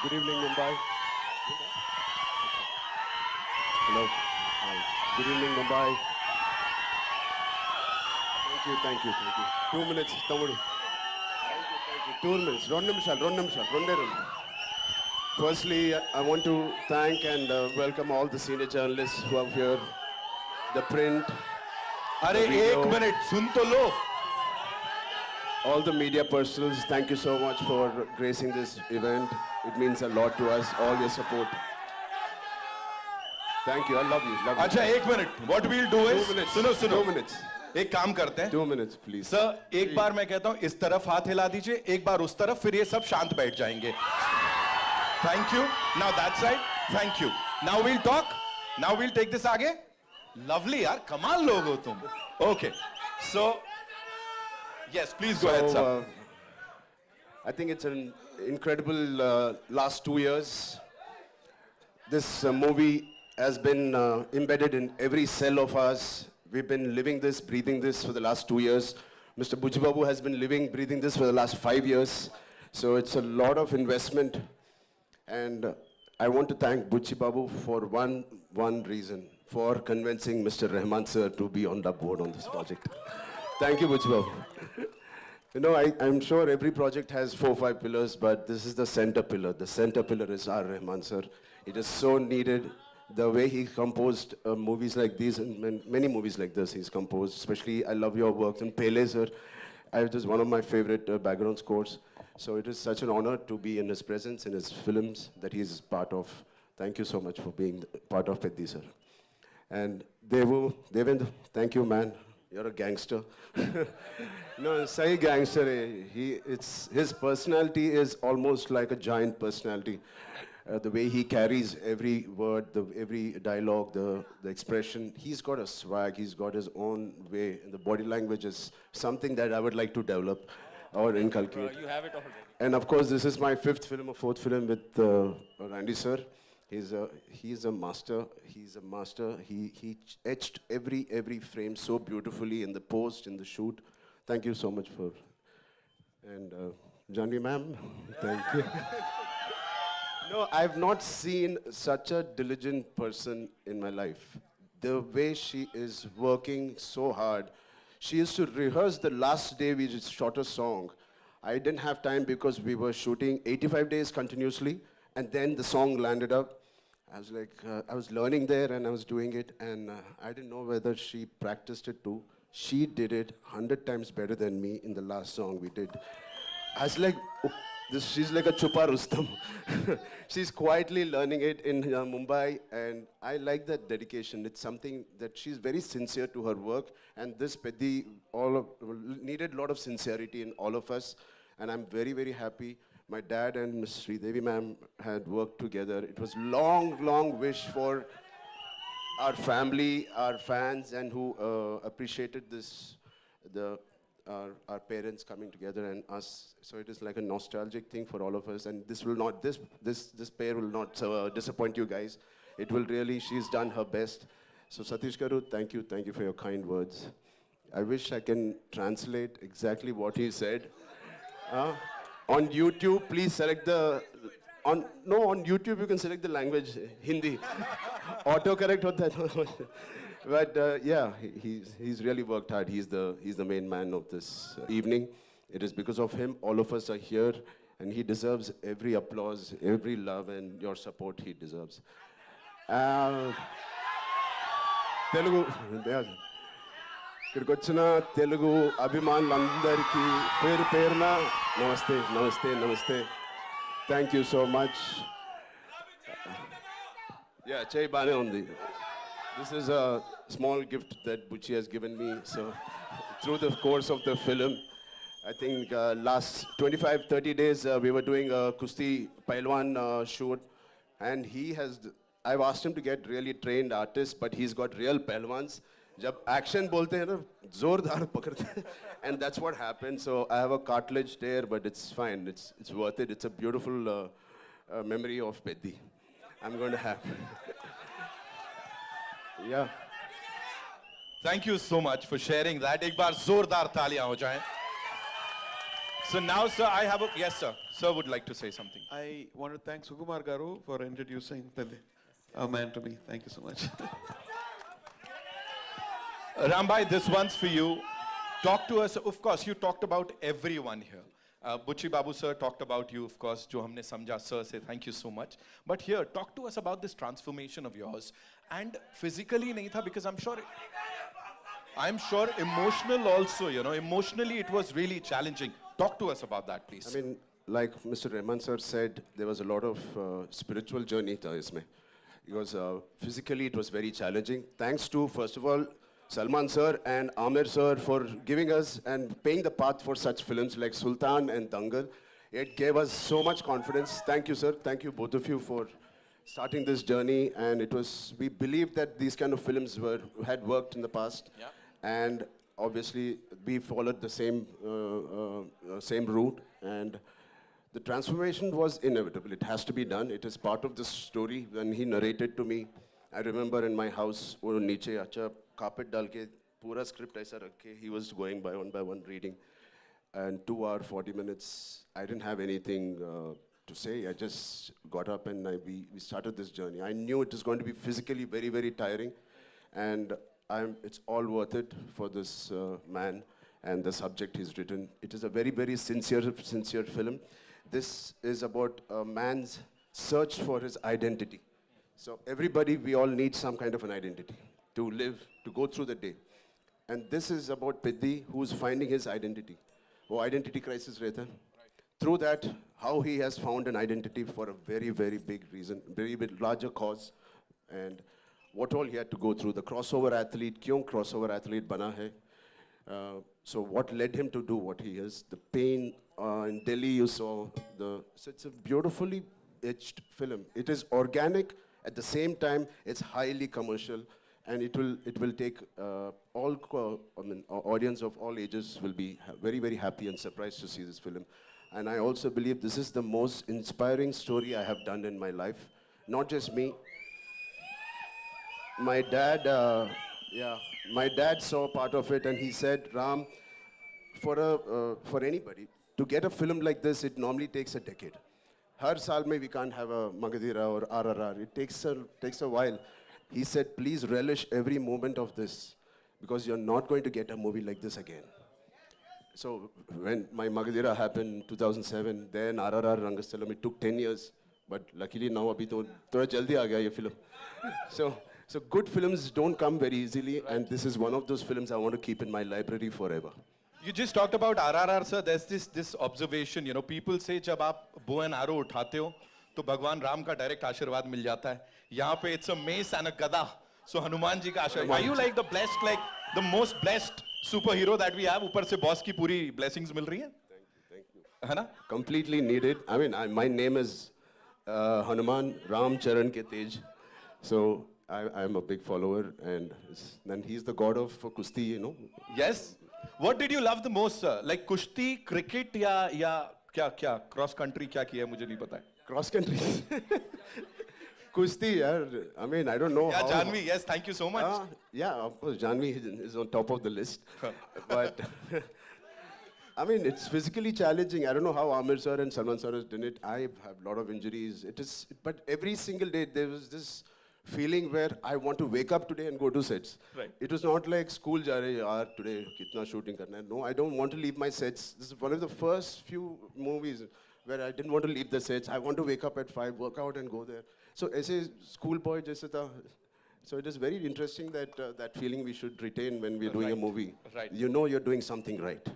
Good evening, Mumbai. Hello. Hi. Good evening, Mumbai. Thank you. 2 minutes, Tamudu. Thank you. 2 minutes. Rondem. Firstly, I want to thank and welcome all the senior journalists who are here, the print, अरे the video, एक minute सुन तो लो. all the media personnel. Thank you so much for gracing this event. It means a lot to us, all your support. Thank you. I love you. अच्छा एक minute. What we'll do is 2 minutes. सुनो 2 minutes. एक काम करते हैं. 2 minutes, please. Sir एक बार मैं कहता हूं इस तरफ हाथ हिला दीजिए, एक बार उस तरफ, फिर ये सब शांत बैठ जाएंगे. Thank you. Now that side. Thank you. Now we'll talk. Now we'll take this आगे. Lovely यार, कमाल लोग हो तुम. Okay. So yes, please go ahead, sir. I think it's an incredible last 2 years. This movie has been embedded in every cell of us. We've been living this, breathing this for the last 2 years. Mr. Buchi Babu has been living, breathing this for the last 5 years. So it's a lot of investment. And I want to thank Buchi Babu for one reason, for convincing Mr. Rahman sir to be on the board on this project. Thank you, Buchi Babu. You know, I'm sure every project has 4 or 5 pillars, but this is the center pillar. The center pillar is R. Rahman sir. It is so needed. The way he composed movies like these, and many movies like this he's composed, especially I love your works, and Pele sir, it is one of my favorite background scores. So it is such an honor to be in his presence, in his films that he's part of. Thank you so much for being part of Peddi sir. And Devendra, thank you, man. You're a gangster. No, say gangster. His personality is almost like a giant personality. The way he carries every word, every dialogue, the expression. He's got a swag. He's got his own way. And the body language is something that I would like to develop or inculcate. You have it already. And of course, this is my 5th film or 4th film with Randy sir. He's a master. He's a master. He etched every frame so beautifully in the post, in the shoot. Thank you so much for. And Janvi ma'am, thank you. No, I've not seen such a diligent person in my life. The way she is working so hard. She used to rehearse the last day we just shot a song. I didn't have time because we were shooting 85 days continuously, and then the song landed up. I was like, I was learning there and I was doing it, and I didn't know whether she practiced it too. She did it 100 times better than me in the last song we did. I was like, oh, she's like a Chupa Rustam. She's quietly learning it in Mumbai, and I like that dedication. It's something that she's very sincere to her work, and this Peddi needed a lot of sincerity in all of us, and I'm very happy. My dad and Ms. Sridevi ma'am had worked together. It was long wish for our family, our fans, and who appreciated this, our parents coming together and us. So it is like a nostalgic thing for all of us, and this pair will not disappoint you guys. It will really, she's done her best. So Satish Garu, thank you for your kind words. I wish I can translate exactly what he said. On YouTube, please select on YouTube you can select the language, Hindi. Autocorrect hota hai. But yeah, he's really worked hard. He's the main man of this evening. It is because of him all of us are here, and he deserves every applause, every love, and your support he deserves. Telugu. ఇక్కడికి వచ్చిన తెలుగు అభిమానులందరికీ పేరున నమస్తే. Thank you so much. Yeah, చేయి బానే ఉంది. This is a small gift that Buchi has given me. So through the course of the film, I think last 25-30 days we were doing a Kusti Pailwan shoot, and I've asked him to get really trained artists, but he's got real Pailwans. जब action बोलते हैं ना जोरदार पकड़ते हैं, and that's what happened. So I have a cartilage there, but it's fine. It's worth it. It's a beautiful memory of Peddi. I'm going to have. Yeah. Thank you so much for sharing that. एक बार जोरदार तालियां हो जाएं. So now, sir, I have a yes, sir. Sir would like to say something. I want to thank Sukumar Garu for introducing a man to me. Thank you so much. Rambhai, this one's for you. Talk to us. Of course, you talked about everyone here. Buchi Babu sir talked about you, of course. Jo humne samjha, sir, say thank you so much. But here, talk to us about this transformation of yours. And physically nahi tha, because I'm sure emotional also, you know, emotionally it was really challenging. Talk to us about that, please. I mean, like Mr. Rahman sir said, there was a lot of spiritual journey tha isme. Because physically it was very challenging. Thanks to, first of all, Salman sir and Amir sir for giving us and paying the path for such films like Sultan and Dangal. It gave us so much confidence. Thank you, sir. Thank you, both of you, for starting this journey. And it was, we believed that these kind of films had worked in the past. Yeah. And obviously, we followed the same route. And the transformation was inevitable. It has to be done. It is part of the story. When he narrated to me, I remember in my house, wo niche acha carpet dal ke pura script aisa rakhe, he was going by one reading. And 2 hours, 40 minutes, I didn't have anything to say. I just got up and we started this journey. I knew it was going to be physically very, very tiring. And it's all worth it for this man and the subject he's written. It is a very, very sincere film. This is about a man's search for his identity. So everybody, we all need some kind of an identity to live, to go through the day. And this is about Piddi, who's finding his identity. Oh, identity crisis rehta hai. Through that, how he has found an identity for a very, very big reason, very big, larger cause. And what all he had to go through. The crossover athlete, kyun crossover athlete bana hai? So what led him to do what he is? The pain in Delhi, you saw. So it's a beautifully etched film. It is organic. At the same time, it's highly commercial. And it will take audience of all ages will be very, very happy and surprised to see this film. And I also believe this is the most inspiring story I have done in my life. Not just me. My dad, my dad saw part of it and he said, Ram, for anybody, to get a film like this, it normally takes a decade. Har saal mein we can't have a Magadhira or RRR. It takes a while. He said, please relish every moment of this because you're not going to get a movie like this again. So when my Magadhira happened in 2007, then RRR Rangasthalam, it took 10 years. But luckily now abhi to thoda jaldi aa gaya ye film. So good films don't come very easily, and this is one of those films I want to keep in my library forever. You just talked about RRR, sir. There's this observation, you know, people say जब आप bow and arrow उठाते हो तो भगवान राम का direct आशीर्वाद मिल जाता है. यहाँ पे it's a mace and a gada. So Hanuman ji का आशीर्वाद. Are you like the most blessed superhero that we have? ऊपर से boss की पूरी blessings मिल रही हैं? Thank you. है ना? Completely needed. I mean, my name is Hanuman Ram Charan Ke Tej. So I'm a big follower, and he's the god of Kusti, you know. Yes. What did you love the most, sir? Like कुश्ती, cricket या क्या cross country क्या किया मुझे नहीं पता है. Cross country. Kusti, yaar. I mean, I don't know Yeah, how. Janvi, yes, thank you so much. Yeah, of course, Janvi is on top of the list. But, I mean, it's physically challenging. I don't know how Amir sir and Salman sir has done it. I have a lot of injuries. But every single day, there was this feeling where I want to wake up today and go to sets. Right. It was not like school ja rahe yaar today kitna shooting karna hai. No, I don't want to leave my sets. This is one of the first few movies where I didn't want to leave the sets. I want to wake up at 5, work out and go there. So as a schoolboy jaise tha. So it is very interesting that that feeling we should retain when we're doing a movie. Right. You know you're doing something right.